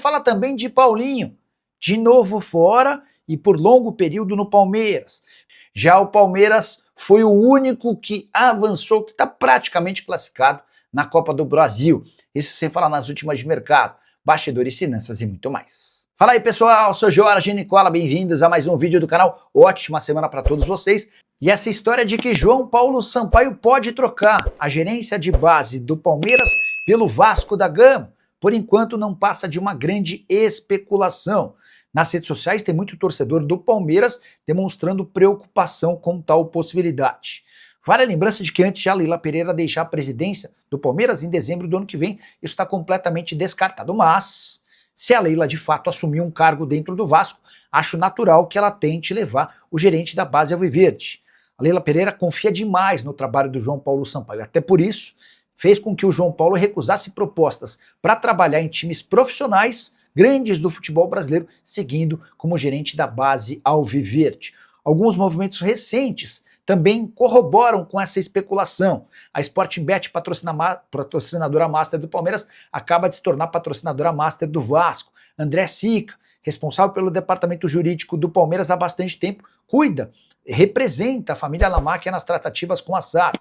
Fala também de Paulinho, de novo fora e por longo período no Palmeiras. Já o Palmeiras foi o único que avançou, que está praticamente classificado na Copa do Brasil. Isso sem falar nas últimas de mercado, bastidores, finanças e muito mais. Fala aí pessoal, sou Jorge Nicola, bem-vindos a mais um vídeo do canal. Ótima semana para todos vocês. E essa história de que João Paulo Sampaio pode trocar a gerência de base do Palmeiras pelo Vasco da Gama, por enquanto não passa de uma grande especulação. Nas redes sociais tem muito torcedor do Palmeiras demonstrando preocupação com tal possibilidade. Vale a lembrança de que antes de a Leila Pereira deixar a presidência do Palmeiras em dezembro do ano que vem, isso está completamente descartado. Mas, se a Leila de fato assumir um cargo dentro do Vasco, acho natural que ela tente levar o gerente da base alviverde. A Leila Pereira confia demais no trabalho do João Paulo Sampaio, até por isso fez com que o João Paulo recusasse propostas para trabalhar em times profissionais grandes do futebol brasileiro, seguindo como gerente da base alviverde. Alguns movimentos recentes também corroboram com essa especulação. A Sportingbet, patrocinadora master do Palmeiras, acaba de se tornar patrocinadora master do Vasco. André Sica, responsável pelo departamento jurídico do Palmeiras há bastante tempo, representa a família Lamacchia nas tratativas com a SAF.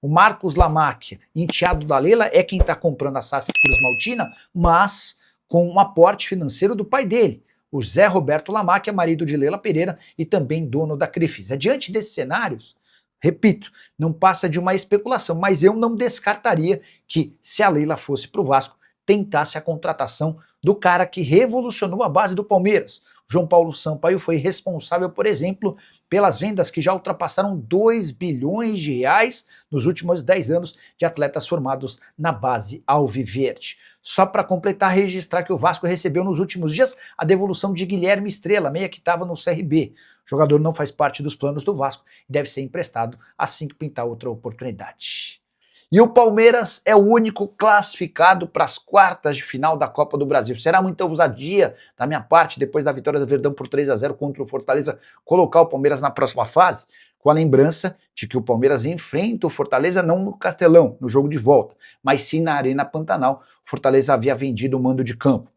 O Marcos Lamacchia, enteado da Leila, é quem está comprando a SAF Cruz Maltina, mas com um aporte financeiro do pai dele, o Zé Roberto Lamacchia, marido de Leila Pereira e também dono da Crefisa. Diante desses cenários, repito, não passa de uma especulação, mas eu não descartaria que, se a Leila fosse para o Vasco, tentasse a contratação do cara que revolucionou a base do Palmeiras. João Paulo Sampaio foi responsável, por exemplo, pelas vendas que já ultrapassaram 2 bilhões de reais nos últimos 10 anos de atletas formados na base alviverde. Só para completar, registrar que o Vasco recebeu nos últimos dias a devolução de Guilherme Estrela, meia que estava no CRB. O jogador não faz parte dos planos do Vasco e deve ser emprestado assim que pintar outra oportunidade. E o Palmeiras é o único classificado para as quartas de final da Copa do Brasil. Será muita ousadia da minha parte, depois da vitória do Verdão por 3-0 contra o Fortaleza, colocar o Palmeiras na próxima fase? Com a lembrança de que o Palmeiras enfrenta o Fortaleza não no Castelão, no jogo de volta, mas sim na Arena Pantanal. O Fortaleza havia vendido o mando de campo.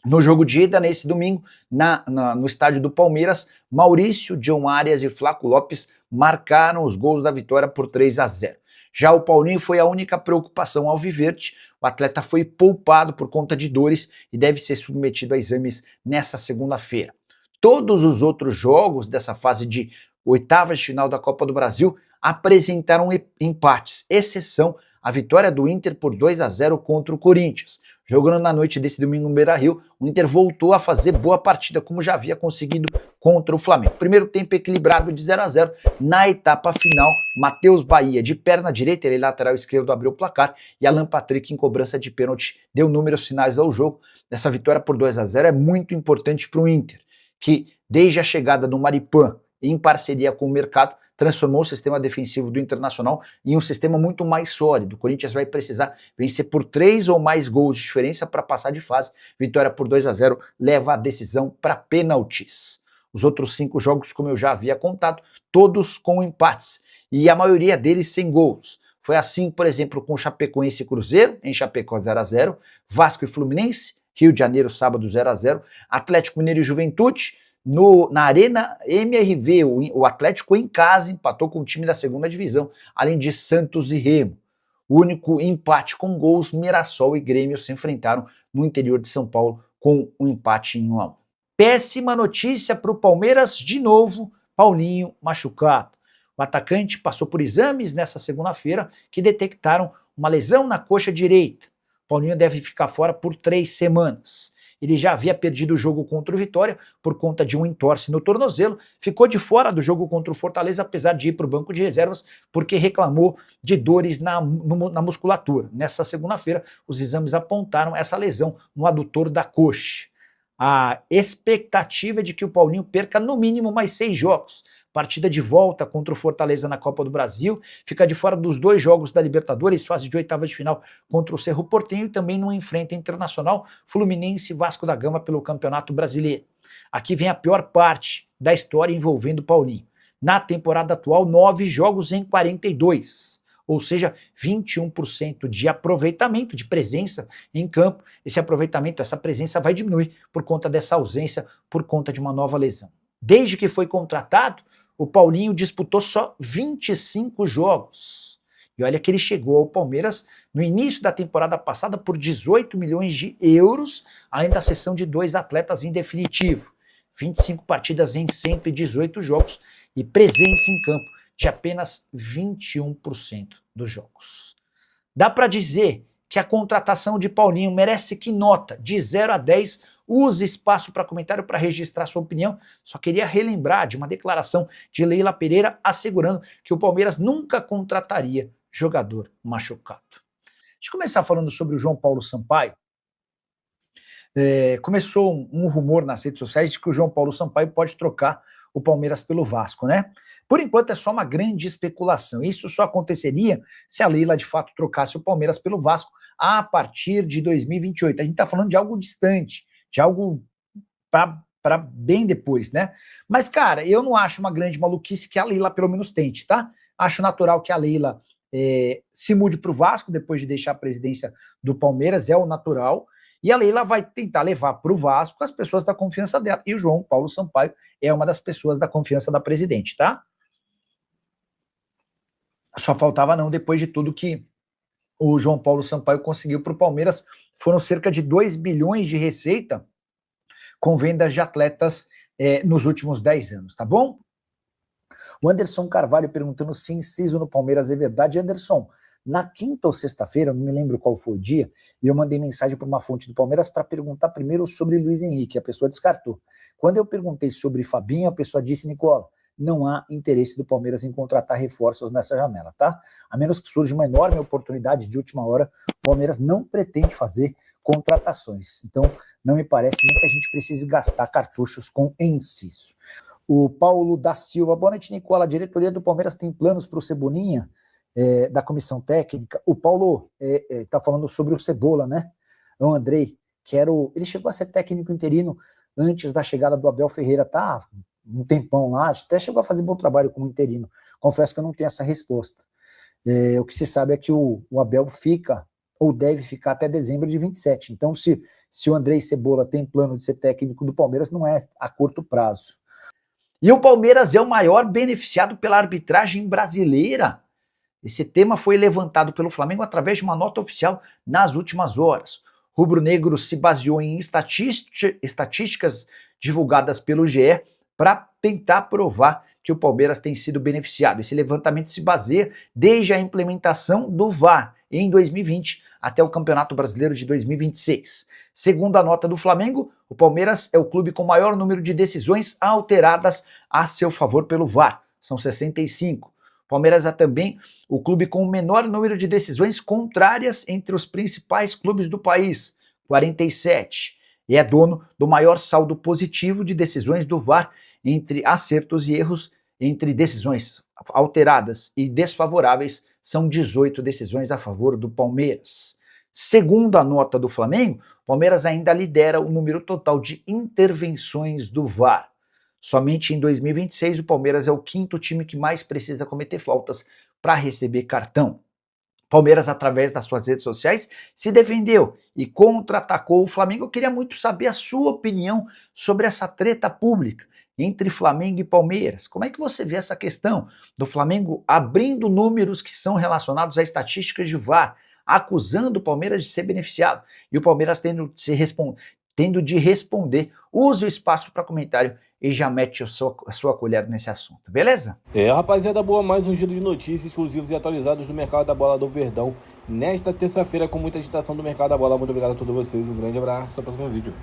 No jogo de ida, nesse domingo, no estádio do Palmeiras, Maurício, John Arias e Flaco Lopes marcaram os gols da vitória por 3-0. Já o Paulinho foi a única preocupação alviverde. O atleta foi poupado por conta de dores e deve ser submetido a exames nesta segunda-feira. Todos os outros jogos dessa fase de oitavas de final da Copa do Brasil apresentaram empates, exceção a vitória do Inter por 2-0 contra o Corinthians. Jogando na noite desse domingo no Beira-Rio, o Inter voltou a fazer boa partida, como já havia conseguido contra o Flamengo. Primeiro tempo equilibrado de 0-0. Na etapa final, Matheus Bahia, de perna direita, ele lateral esquerdo, abriu o placar, e Alan Patrick, em cobrança de pênalti, deu números finais ao jogo. Essa vitória por 2-0 é muito importante para o Inter, que desde a chegada do Maripan, em parceria com o mercado, transformou o sistema defensivo do Internacional em um sistema muito mais sólido. O Corinthians vai precisar vencer por 3 ou mais gols de diferença para passar de fase. Vitória por 2-0 leva a decisão para pênaltis. Os outros 5 jogos, como eu já havia contado, todos com empates, e a maioria deles sem gols. Foi assim, por exemplo, com Chapecoense e Cruzeiro, em Chapecó 0-0, Vasco e Fluminense, Rio de Janeiro, sábado 0-0, Atlético Mineiro e Juventude. Na Arena MRV, o Atlético em casa empatou com o time da segunda divisão, além de Santos e Remo. O único empate com gols, Mirassol e Grêmio se enfrentaram no interior de São Paulo com um empate em 1-1. Péssima notícia para o Palmeiras, de novo, Paulinho machucado. O atacante passou por exames nessa segunda-feira que detectaram uma lesão na coxa direita. Paulinho deve ficar fora por 3 semanas. Ele já havia perdido o jogo contra o Vitória por conta de um entorse no tornozelo, ficou de fora do jogo contra o Fortaleza, apesar de ir para o banco de reservas, porque reclamou de dores na musculatura. Nessa segunda-feira, os exames apontaram essa lesão no adutor da coxa. A expectativa é de que o Paulinho perca no mínimo mais 6 jogos. Partida de volta contra o Fortaleza na Copa do Brasil, fica de fora dos 2 jogos da Libertadores, fase de oitavas de final contra o Cerro Porteño, e também não enfrenta Internacional, Fluminense e Vasco da Gama pelo Campeonato Brasileiro. Aqui vem a pior parte da história envolvendo o Paulinho. Na temporada atual, 9 jogos em 42. ou seja, 21% de aproveitamento, de presença em campo. Esse aproveitamento, essa presença vai diminuir por conta dessa ausência, por conta de uma nova lesão. Desde que foi contratado, o Paulinho disputou só 25 jogos. E olha que ele chegou ao Palmeiras no início da temporada passada por 18 milhões de euros, além da cessão de 2 atletas em definitivo. 25 partidas em 118 jogos e presença em campo de apenas 21% dos jogos. Dá para dizer que a contratação de Paulinho merece que nota de 0 a 10. Use espaço para comentário para registrar sua opinião. Só queria relembrar de uma declaração de Leila Pereira assegurando que o Palmeiras nunca contrataria jogador machucado. Deixa eu começar falando sobre o João Paulo Sampaio. Começou um rumor nas redes sociais de que o João Paulo Sampaio pode trocar o Palmeiras pelo Vasco, né? Por enquanto é só uma grande especulação. Isso só aconteceria se a Leila de fato trocasse o Palmeiras pelo Vasco a partir de 2028. A gente está falando de algo distante, de algo para bem depois, né? Mas, cara, eu não acho uma grande maluquice que a Leila pelo menos tente, tá? Acho natural que a Leila se mude para o Vasco depois de deixar a presidência do Palmeiras, é o natural. E a Leila vai tentar levar para o Vasco as pessoas da confiança dela. E o João Paulo Sampaio é uma das pessoas da confiança da presidente, tá? Só faltava não, depois de tudo que o João Paulo Sampaio conseguiu para o Palmeiras, foram cerca de 2 bilhões de receita com vendas de atletas nos últimos 10 anos, tá bom? O Anderson Carvalho perguntando se inciso no Palmeiras é verdade. Anderson, na quinta ou sexta-feira, não me lembro qual foi o dia, e eu mandei mensagem para uma fonte do Palmeiras para perguntar primeiro sobre Luiz Henrique, a pessoa descartou. Quando eu perguntei sobre Fabinho, a pessoa disse, Nicola, não há interesse do Palmeiras em contratar reforços nessa janela, tá? A menos que surja uma enorme oportunidade de última hora, o Palmeiras não pretende fazer contratações. Então, não me parece nem que a gente precise gastar cartuchos com inciso. O Paulo da Silva, boa noite, Nicola. A diretoria do Palmeiras tem planos para o Cebolinha, da comissão técnica. O Paulo está falando sobre o Cebola, né? O Andrei, ele chegou a ser técnico interino antes da chegada do Abel Ferreira, tá? Um tempão lá, até chegou a fazer bom trabalho como interino. Confesso que eu não tenho essa resposta. O que se sabe é que o Abel fica, ou deve ficar até dezembro de 27. Então, se o Andrei Cebola tem plano de ser técnico do Palmeiras, não é a curto prazo. E o Palmeiras é o maior beneficiado pela arbitragem brasileira. Esse tema foi levantado pelo Flamengo através de uma nota oficial nas últimas horas. O rubro-negro se baseou em estatísticas divulgadas pelo GE para tentar provar que o Palmeiras tem sido beneficiado. Esse levantamento se baseia desde a implementação do VAR em 2020 até o Campeonato Brasileiro de 2026. Segundo a nota do Flamengo, o Palmeiras é o clube com maior número de decisões alteradas a seu favor pelo VAR, são 65. O Palmeiras é também o clube com o menor número de decisões contrárias entre os principais clubes do país, 47. E é dono do maior saldo positivo de decisões do VAR entre acertos e erros, entre decisões alteradas e desfavoráveis, são 18 decisões a favor do Palmeiras. Segundo a nota do Flamengo, o Palmeiras ainda lidera o número total de intervenções do VAR. Somente em 2026 o Palmeiras é o quinto time que mais precisa cometer faltas para receber cartão. Palmeiras, através das suas redes sociais, se defendeu e contra-atacou o Flamengo. Eu queria muito saber a sua opinião sobre essa treta pública entre Flamengo e Palmeiras. Como é que você vê essa questão do Flamengo abrindo números que são relacionados a estatísticas de VAR, acusando o Palmeiras de ser beneficiado, e o Palmeiras tendo de responder? Use o espaço para comentário e já mete a sua colher nesse assunto, beleza? Rapaziada boa, mais um giro de notícias exclusivos e atualizados do mercado da bola do Verdão nesta terça-feira, com muita agitação do mercado da bola. Muito obrigado a todos vocês, um grande abraço, até o próximo vídeo.